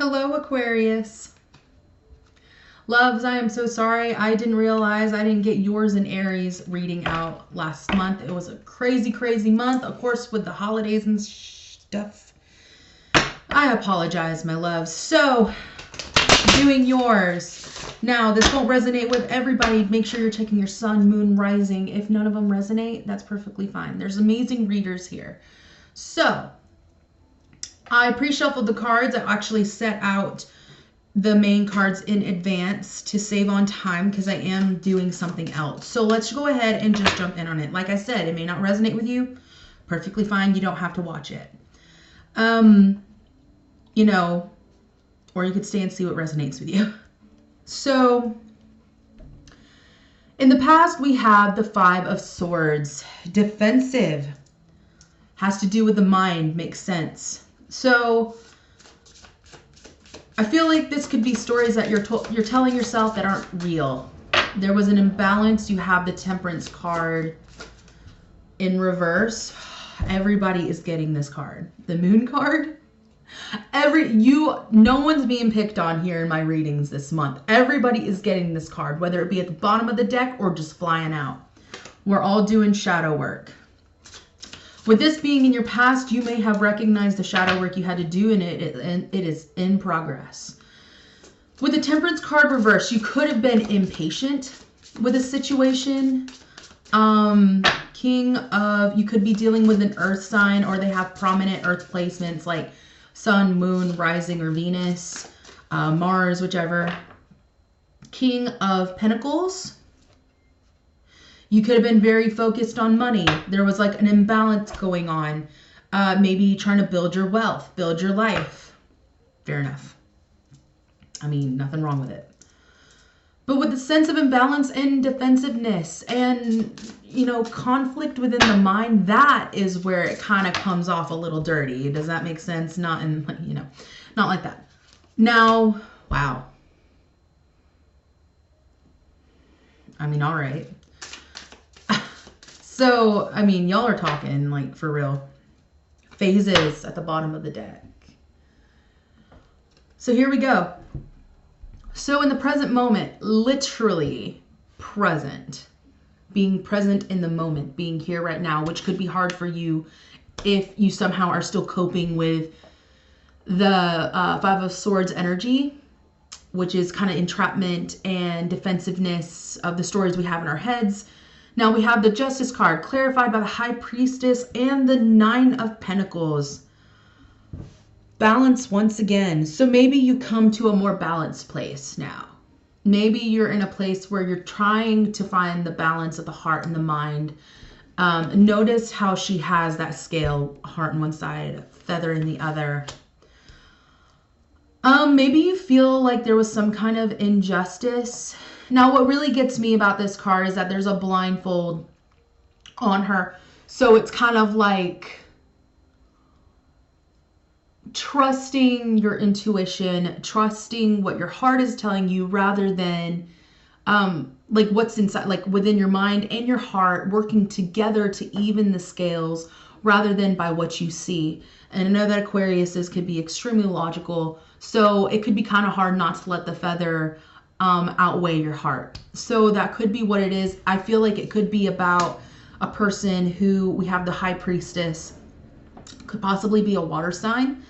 Hello, Aquarius. Loves, I am so sorry. I didn't realize I didn't get yours and Aries reading out last month. It was a crazy, crazy month, of course, with the holidays and stuff. I apologize, my loves. So, doing yours. Now, this won't resonate with everybody. Make sure you're checking your sun, moon, rising. If none of them resonate, that's perfectly fine. There's amazing readers here. So, I pre-shuffled the cards. I actually set out the main cards in advance to save on time because I am doing something else. So let's go ahead and just jump in on it. Like I said, it may not resonate with you. Perfectly fine. You don't have to watch it. You know, or you could stay and see what resonates with you. So in the past, we had the Five of Swords. Defensive. Has to do with the mind. Makes sense. So I feel like this could be stories that you're telling yourself that aren't real. There was an imbalance. You have the Temperance card in reverse. Everybody is getting this card. The Moon card. No one's being picked on here in my readings this month. Everybody is getting this card, whether it be at the bottom of the deck or just flying out. We're all doing shadow work. With this being in your past, you may have recognized the shadow work you had to do, and it is in progress. With the Temperance card reverse, you could have been impatient with a situation. You could be dealing with an earth sign, or they have prominent earth placements like Sun, Moon, Rising, or Venus, Mars, whichever. King of Pentacles. You could have been very focused on money. There was like an imbalance going on. Maybe trying to build your wealth, build your life. Fair enough. I mean, nothing wrong with it. But with the sense of imbalance and defensiveness and, you know, conflict within the mind, that is where it kind of comes off a little dirty. Does that make sense? Not in, you know, not like that. Now, wow. I mean, all right. So, I mean, y'all are talking, like, for real. Phases at the bottom of the deck. So here we go. So in the present moment, literally present. Being present in the moment. Being here right now, which could be hard for you if you somehow are still coping with the Five of Swords energy, which is kind of entrapment and defensiveness of the stories we have in our heads. Now we have the Justice card, clarified by the High Priestess and the Nine of Pentacles. Balance once again. So maybe you come to a more balanced place now. Maybe you're in a place where you're trying to find the balance of the heart and the mind. Notice how she has that scale, heart on one side, feather in the other. Maybe you feel like there was some kind of injustice. Now, what really gets me about this card is that there's a blindfold on her. So it's kind of like trusting your intuition, trusting what your heart is telling you rather than like what's inside, like within your mind and your heart working together to even the scales rather than by what you see. And I know that Aquariuses could be extremely logical. So it could be kind of hard not to let the feather outweigh your heart. So that could be what it is. I feel like it could be about a person who we have the High Priestess, could possibly be a water sign.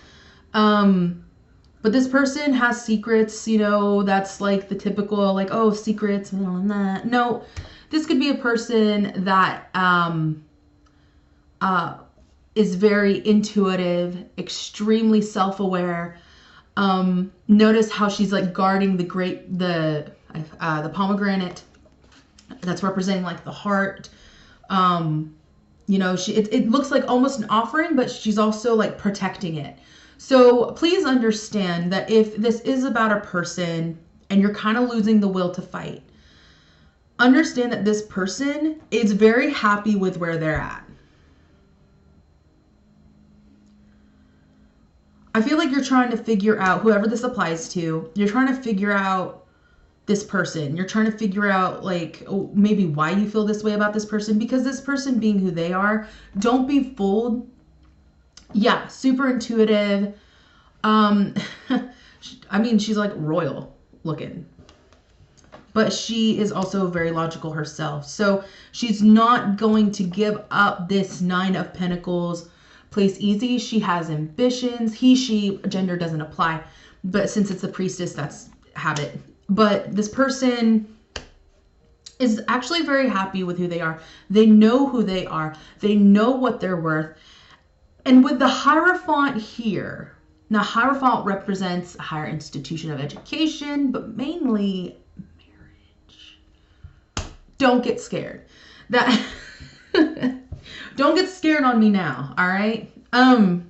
But this person has secrets, you know, that's like the typical, like, oh, secrets and that. No, this could be a person that is very intuitive, extremely self-aware. Notice how she's like guarding the pomegranate that's representing like the heart. You know, it looks like almost an offering, but she's also like protecting it. So please understand that if this is about a person and you're kind of losing the will to fight, understand that this person is very happy with where they're at. I feel like you're trying to figure out, whoever this applies to, you're trying to figure out this person. You're trying to figure out like, oh, maybe why you feel this way about this person, because this person being who they are, don't be fooled. Yeah, super intuitive. I mean, she's like royal looking. But she is also very logical herself. So she's not going to give up this 9 of Pentacles place easy. She has ambitions. He, she, gender doesn't apply. But since it's a priestess, that's habit. But this person is actually very happy with who they are. They know who they are. They know what they're worth. And with the Hierophant here, now Hierophant represents a higher institution of education, but mainly marriage. Don't get scared. That don't get scared on me now, all right? And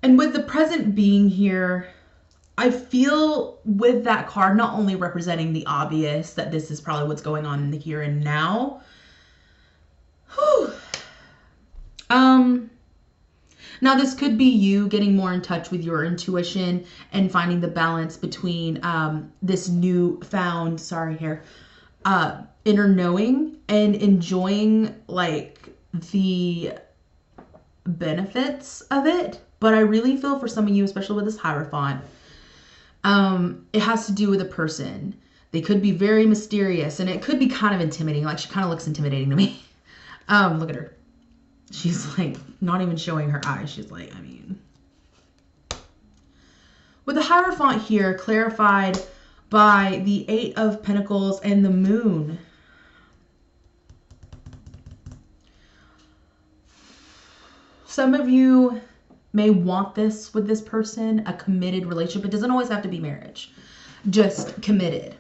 with the present being here, I feel with that card not only representing the obvious, that this is probably what's going on in the here and now. Whew. Now this could be you getting more in touch with your intuition and finding the balance between this newfound, inner knowing and enjoying like the benefits of it. But I really feel for some of you, especially with this Hierophant, it has to do with a person. They could be very mysterious and it could be kind of intimidating. Like she kind of looks intimidating to me. Look at her. She's like not even showing her eyes. She's like, I mean, with the Hierophant here clarified by the 8 of Pentacles and the Moon. Some of you may want this with this person, a committed relationship. It doesn't always have to be marriage, just committed.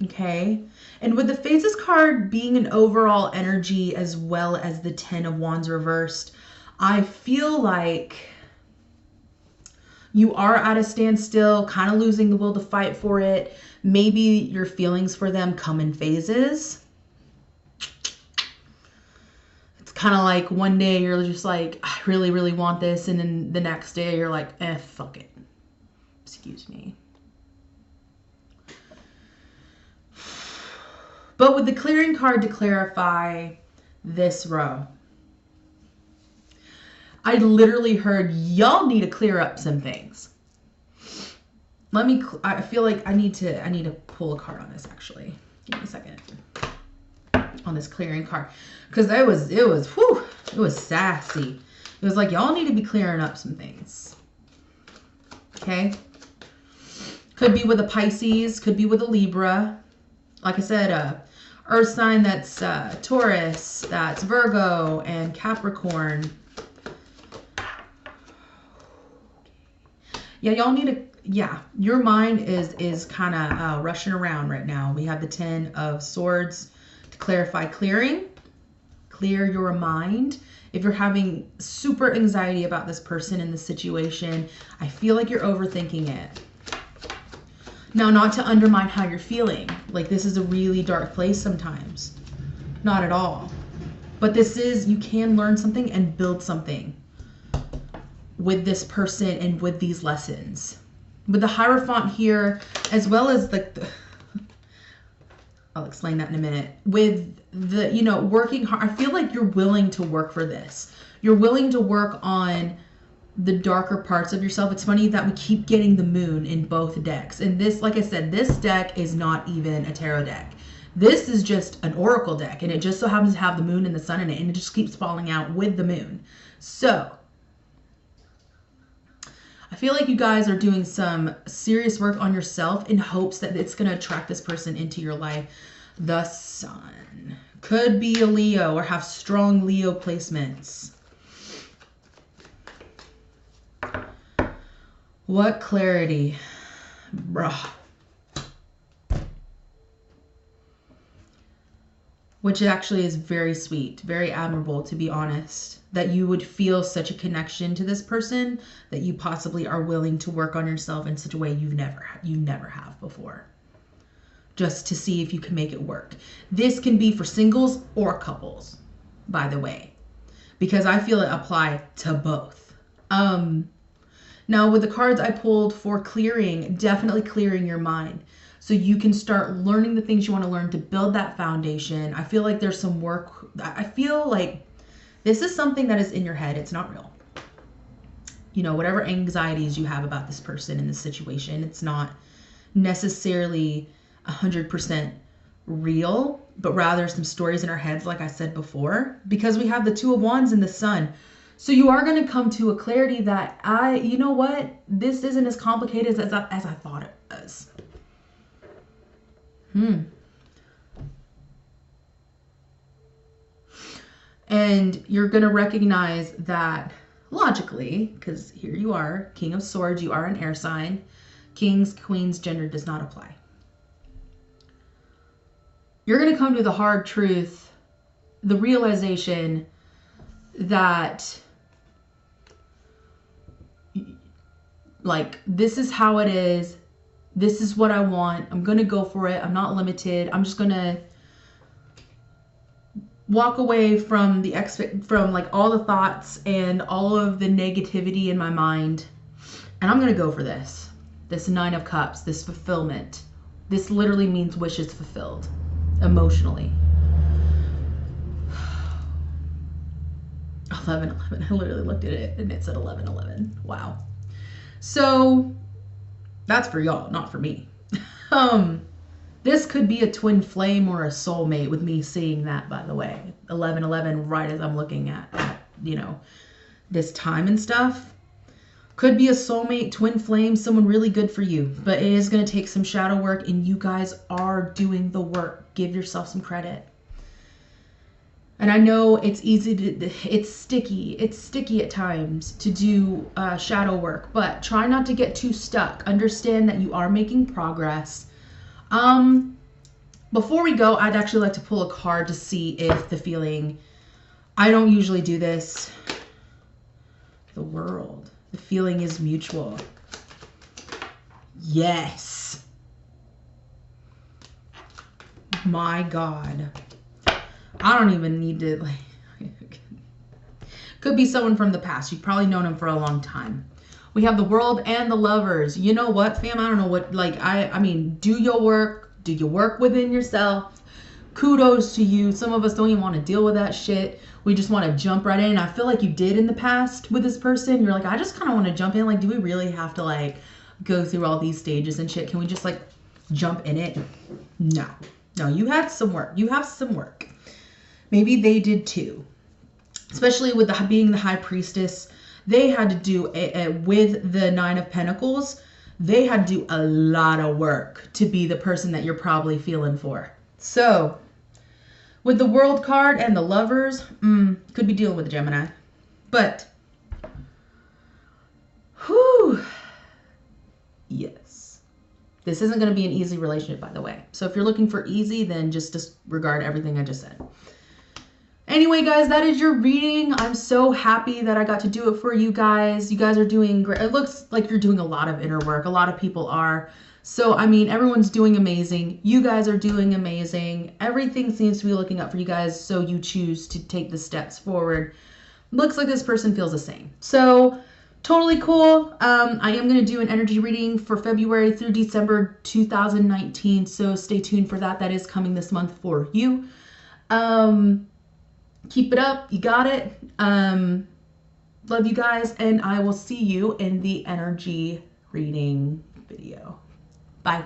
Okay. And with the Phases card being an overall energy as well as the 10 of Wands reversed, I feel like you are at a standstill, kind of losing the will to fight for it. Maybe your feelings for them come in phases. It's kind of like one day you're just like, I really, really want this. And then the next day you're like, fuck it. Excuse me. But with the clearing card to clarify this row, I literally heard y'all need to clear up some things. I feel like I need to pull a card on this actually. Give me a second. On this clearing card. Because it was sassy. It was like y'all need to be clearing up some things. Okay? Could be with a Pisces, could be with a Libra. Like I said, Earth sign, that's Taurus, that's Virgo, and Capricorn. Yeah, y'all need to, your mind is kind of rushing around right now. We have the 10 of Swords to clarify clearing. Clear your mind. If you're having super anxiety about this person in this situation, I feel like you're overthinking it. Now, not to undermine how you're feeling. Like, this is a really dark place sometimes. Not at all. But this is, you can learn something and build something with this person and with these lessons. With the Hierophant here, as well as like the, I'll explain that in a minute. With the, working hard, I feel like you're willing to work for this. You're willing to work on the darker parts of yourself. It's funny that we keep getting the Moon in both decks. And this, like I said, this deck is not even a tarot deck. This is just an oracle deck. And it just so happens to have the Moon and the Sun in it. And it just keeps falling out with the Moon. So I feel like you guys are doing some serious work on yourself in hopes that it's going to attract this person into your life. The Sun could be a Leo or have strong Leo placements. What clarity, bruh. Which actually is very sweet, very admirable, to be honest, that you would feel such a connection to this person that you possibly are willing to work on yourself in such a way you never have before, just to see if you can make it work. This can be for singles or couples, by the way, because I feel it apply to both. Now, with the cards I pulled for clearing, definitely clearing your mind so you can start learning the things you want to learn to build that foundation. I feel like there's some work. I feel like this is something that is in your head. It's not real. you know, whatever anxieties you have about this person in this situation. It's not necessarily 100% real, but rather some stories in our heads, like I said before, because we have the Two of Wands and the Sun. So you are going to come to a clarity that you know what, this isn't as complicated as I thought it was. And you're going to recognize that logically, because here you are, King of Swords, you are an air sign. Kings, queens, gender does not apply. You're going to come to the hard truth, the realization that, like, this is how it is. This is what I want. I'm going to go for it. I'm not limited. I'm just going to walk away from like all the thoughts and all of the negativity in my mind. And I'm going to go for this. This Nine of Cups, this fulfillment. This literally means wishes fulfilled emotionally. 11-11. I literally looked at it and it said 11-11. Wow. So that's for y'all, not for me. This could be a twin flame or a soulmate with me seeing that, by the way. 11-11 right as I'm looking at you know, this time and stuff. Could be a soulmate, twin flame, someone really good for you. But it is going to take some shadow work, and you guys are doing the work. Give yourself some credit. And I know it's easy to, it's sticky at times to do shadow work, but try not to get too stuck. Understand that you are making progress. Before we go, I'd actually like to pull a card to see if the feeling, I don't usually do this. The World. The feeling is mutual. Yes. My God. I don't even need to, like, could be someone from the past. You've probably known him for a long time. We have the World and the Lovers. You know what, fam? I don't know what, like, I mean, do your work. Do you work within yourself? Kudos to you. Some of us don't even want to deal with that shit. We just want to jump right in. I feel like you did in the past with this person. You're like, I just kind of want to jump in. Like, do we really have to, like, go through all these stages and shit? Can we just, like, jump in it? No. No, you had some work. You have some work. Maybe they did too. Especially with being the High Priestess. They had to do, with the Nine of Pentacles, they had to do a lot of work to be the person that you're probably feeling for. So, with the World card and the Lovers, could be dealing with a Gemini. But, whew, yes. This isn't going to be an easy relationship, by the way. So if you're looking for easy, then just disregard everything I just said. Anyway, guys, that is your reading. I'm so happy that I got to do it for you guys. You guys are doing great. It looks like you're doing a lot of inner work. A lot of people are. So, I mean, everyone's doing amazing. You guys are doing amazing. Everything seems to be looking up for you guys, so you choose to take the steps forward. Looks like this person feels the same. So, totally cool. I am going to do an energy reading for February through December 2019, so stay tuned for that. That is coming this month for you. Keep it up. You got it. Love you guys, and I will see you in the energy reading video. Bye.